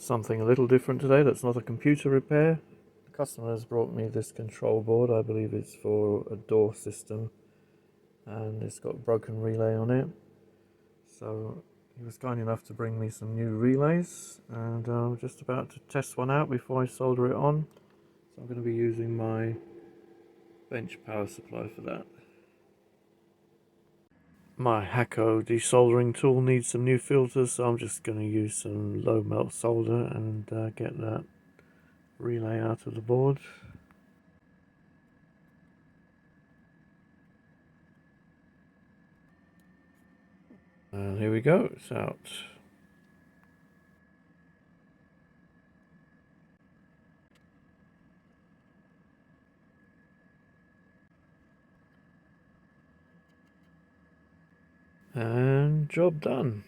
Something a little different today that's not a computer repair. The customer has brought me this control board. I believe it's for a door system, and it's got a broken relay on it. So he was kind enough to bring me some new relays, and I'm just about to test one out before I solder it on. So I'm going to be using my bench power supply for that. My Hacko desoldering tool needs some new filters, so I'm just going to use some low melt solder and get that relay out of the board. And here we go, it's out. And job done.